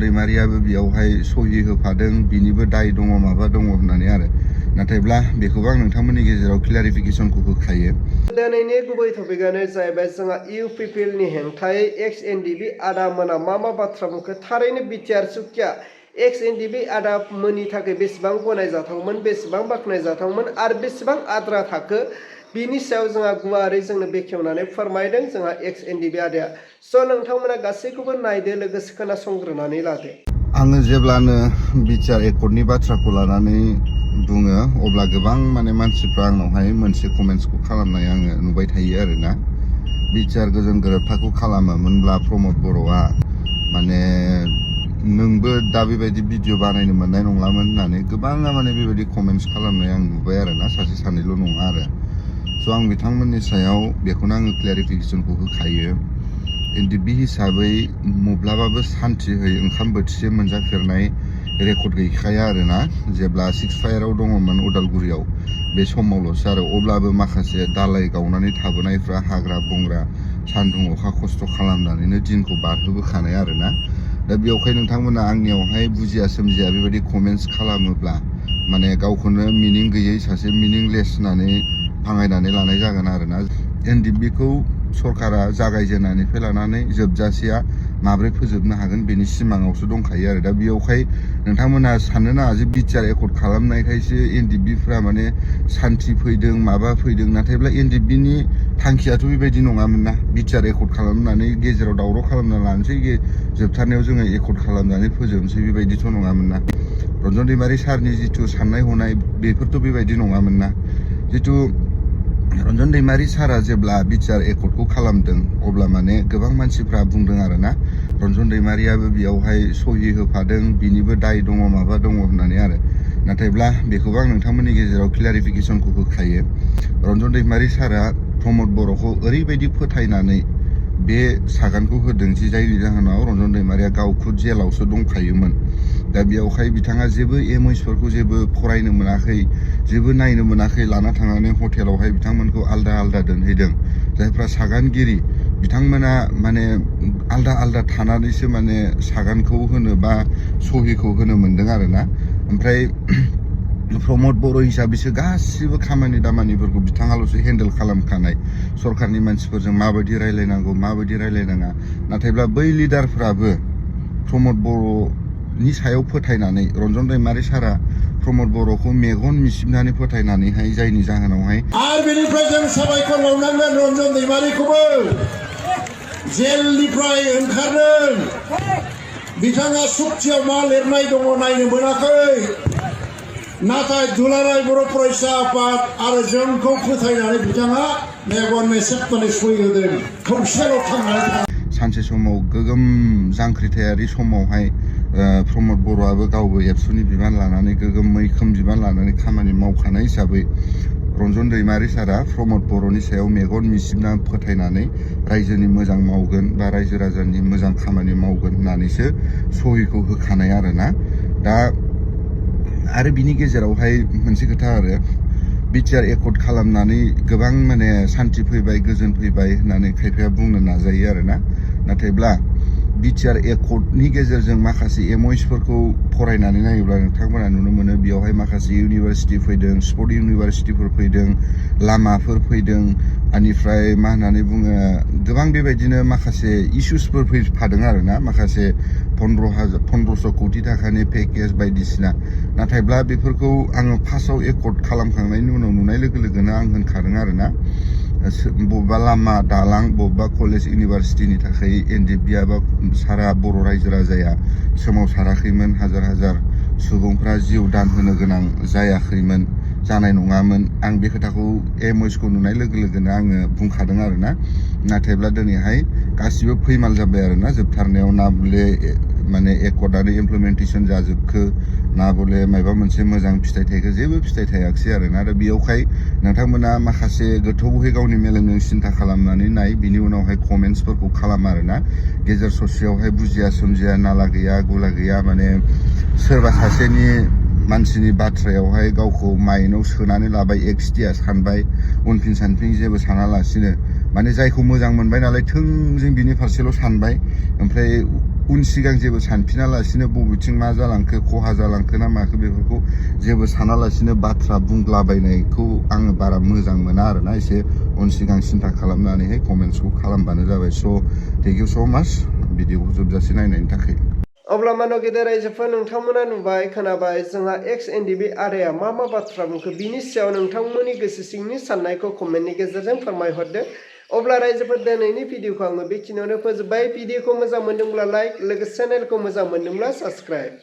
दैमारियाबो बेयावहाय सहि होफादों बिनिबो दाय दङ माबा दङ होननानै आरो नाथायब्ला बेखौबो आं नोंथांमोननि गेजेराव क्लियारिफिकेसनखौ होखायो। दिनैनि गुबै टपिकआनो जाहैबाय जोंहा इउपिपिएलनि हेंथायै एक्स एनडिबि आदामोना मा बाथ्रा बुंखो। थारैनो बिटिआर सुकिया एक्स एनडिबि आदामोननि थाखाय बेसेबां गनायजाथावमोन, बेसेबां बाख्नायजाथावमोन आरो बेसेबां आद्रा थाखो बिनि सायाव जोंहा गुवारै जोंनो बेखेवनानै फोरमायदों जोंहा एक्स एनडिबि आदाया। स' नोंथांमोना गासैखौबो नायदो, लोगोसे खोनासंग्रोनानै लादो। आङो जेब्लानो बिटिआर एकर्डनि बाथ्राखौ लानानै बुङो अब्ला गोबां मानसिफ्रा आंनावहाय मोनसे कमेन्ट्सखौ खालामनाय आङो नुबाय थायो आरोना। बिटिआर गोजोन गोरोबथाखौ खालामोमोनब्ला प्रमद बर'आ नोंबो दा बेबायदि भिडिअ बानायनो मोननाय नंलामोन होननानै गोबाङा बेबायदि कमेन्ट्स खालामनाय आं नुबाय आरोना, सासे सानैल' नङा आरो। स' आं बिथांमोननि सायाव बेखौनो आङो क्लियारिफिकेसनखौ होखायो। एनडिबि हिसाबै माब्लाबाबो सान्थियै ओंखाम बोथिसे मोनजाफेरनाय रेकर्ड गैखाया आरोना। जेब्ला सिक्स फायाराव दङमोन उदालगुरियाव बे समावल'सो आरो, अब्लाबो माखासे दालाय गावनानै थाबोनायफ्रा हाग्रा बंग्रा सान्दुं अखा खस्थ' खालामनानैनो दिनखौ बारहोबोखानाय आरोना। दा बेयावहाय नोंथांमोना आंनियावहाय बुजिया सोमजिया बेबायदि कमेन्ट्स खालामोब्ला गावखौनो मिनिं गैयै सासे मिनिंलेस होननानै भाङायनानै लानाय जागोन आरोना। एनडिबिखौ सरकारा जागायजेननायनिफ्राय लानानै जोबजासेया माब्रै फोजोबनो हागोन बेनि सिमाङावसो दंखायो आरो। दा बेयावहाय नोंथांमोना साननो नाङा जे बिटिआर एकर्ड खालामनायखायसो एनडिबिफ्रा सान्थि फैदों माबा फैदों, नाथायब्ला एनडिबिनि थांखियाथ' बेबायदि नङामोन ना। बिटिआर एकर्ड खालामनानै गेजेराव दावराव खालामना लानोसै, जोबथारनायाव जोङो एकर्ड खालामनानै फोजोबनोसै, बेबायदिथ' नङामोन ना। रन्जन दैमारि सारनि जिथु साननाय हनाय बेफोरथ' बेबायदि नङामोन ना। जिथु रन्जन दैमारि सारा जेब्ला बिटिआर एकर्डखौ खालामदों अब्ला गोबां मानसिफ्रा बुंदों आरोना रन्जन दैमारियाबो बेयावहाय सहि होफादों बिनिबो दाय दङ माबा दङ होननानै आरो नाथायब्ला बेखौबो आं नोंथांमोननि गेजेराव क्लियारिफिकेसनखौ होखायो। रन्जन दैमारि सारा प्रमद बर'खौ ओरैबायदि फोथायनानै बे सागानखौ होदों जि जायनि जाहोनाव रन्जन दैमारिया गावखौ जेलावसो दंखायोमोन। दा बेयावहाय बिथाङा जेबो एमओइसफोरखौ जेबो फरायनो मोनाखै, जेबो नायनो मोनाखै, लाना थांनानै हटेलावहाय बिथांमोनखौ आलदा आलदा दोनहैदों। जायफ्रा सागानगिरि बिथांमोना आलदा आलदा थानानैसो सागानखौ होनो बा सहिखौ होनो मोनदों आरोना। ओमफ्राय प्रमद बर' हिसाबैसो गासिबो खामानि दामानिफोरखौ बिथाङाल'सो हेन्डेल खालामखानाय। सरकारनि मानसिफोरजों माबायदि रायलायनांगौ माबायदि रायलायनाङा, नाथायब्ला बै लिडारफ्राबो प्रमद बर'नि सायाव फोथायनानै रन्जन दैमारि सारा प्रमद बर'खौ मेगन मिसिबनानै फोथायनानैहाय जायनि जाहोनावहाय आरो बेनिफ्राय जों साबायखर बावनांगोन रन्जन दैमारिखौबो जेलनिफ्राय ओंखारदों। बिथाङा सुक्तियाव मा लिरनाय दङ नायनो मोनाखै, नाथाय दुलाराय बर' फरायसा आफाद आरो जोंखौ फोथायनानै बिथाङा मेगन मेसेबनानै सहि होदों। खौसेल' थांनानै सानसे समाव गोगोम जांख्रिथायारि समावहाय प्रमद बर'आबो गावबो एबसुनि बिबान लानानै गोगोम मैखोम बिबान लानानै खामानि मावखानाय हिसाबै रन्जन दैमारि सारा प्रमद बर'नि सायाव मेगन मिसिबना फोथायनानै रायजोनि मोजां मावगोन बा रायजो राजानि मोजां खामानि मावगोन होननानैसो सहिखौ होखानाय आरोना। दा आरो बिनि गेजेरावहाय मोनसे खोथा आरो बिटिआर एकर्ड खालामनानै गोबां सान्थि फैबाय गोजोन फैबाय होननानै खायफाया बुंनो नाजायो आरोना। नाथायब्ला बिटिआर एकर्डनि गेजेरजों माखासे एमओइसफोरखौ फरायनानै नायोब्ला नोंथांमोना नुनो मोनो बेयावहाय माखासे इउनिभारसिटि फैदों, स्पर्ट इउनिभारसिटिफोर फैदों, लामाफोर फैदों, बेनिफ्राय मा होननानै बुङो गोबां बेबायदिनो माखासे इस्युसफोर फैफादों आरोना। माखासे 1500 कौटि थाखानि पेकेज बायदिसिना, नाथायब्ला बेफोरखौ आङो फार्स्टआव एकर्ड खालामखांनायनि उनाव नुनाय लोगो लोगोनो आं होनखादों आरोना बबेबा लामा दालां बबेबा कलेज इउनिभारसिटिनि थाखाय एनडिबिआ बा सारा बर' रायजो राजाया सोमावसाराखैमोन। हाजार हाजार सुबुंफ्रा जिउ दान होनो गोनां जायाखैमोन, जानाय नङामोन। आं बे खोथाखौ एमओइसखौ नुनाय लोगो लोगोनो आङो बुंखादों आरोना। नाथायब्ला दिनैहाय गासिबो फैमाल जाबाय आरोना। जोबथारनायाव ना बले एकर्डआनो इमप्लिमेन्टेसन जाजोबखो ना बले माबा मोनसे मोजां फिथाइ थाइखो, जेबो फिथाइ थायाखिसै आरोना। आरो बेयावहाय नोंथांमोना माखासे गोथौहै गावनि मेलेमजों सिन्था खालामनानै नाय, बिनि उनावहाय कमेन्ट्सफोरखौ खालाम आरोना। गेजेर ससेयावहाय बुजिया सोमजिया नाला गैया गुला गैया सोरबा सासेनि मानसिनि बाथ्रायावहाय गावखौ माइन्डआव सोनानै लाबाय, एक्सटिया सानबाय, उनफिन सानफिन जेबो सानालासिनो जायखौ मोजां मोनबाय नालाय थोंजों बिनि फारसेल' सानबाय। ओमफ्राय उन सिगां जेबो सानफिनालासिनो बबेथिं मा जालांखो खहा जालांखो ना माखो बेफोरखौ जेबो सानालासिनो बाथ्रा बुंलाबायनायखौ आङो बारा मोजां मोना आरोना एसे उन सिगां सिन्था खालामनानैहाय कमेन्ट्सखौ खालामबानो जाबाय स' थेंक इउ स' माच भिडिअखौ जोबजासे नायनायनि थाखाय अब्ला मानो गेदेर रायजोफोर नोंथांमोना नुबाय खोनाबाय जोंहा XNDB आदाया मा बाथ्रा बुंखो बिनि सायाव नोंथांमोननि गोसो सिंनि साननायखौ कमेन्टनि गेजेरजों फोरमायहरदो अब्ला रायजोफोर दिनैनि भिडिअखौ आङो बेखिनियावनो फोजोबबाय भिडिअखौ मोजां मोनदोंब्ला लाइक लोगोसे चेनेलखौ मोजां मोनदोंब्ला साबस्क्राइब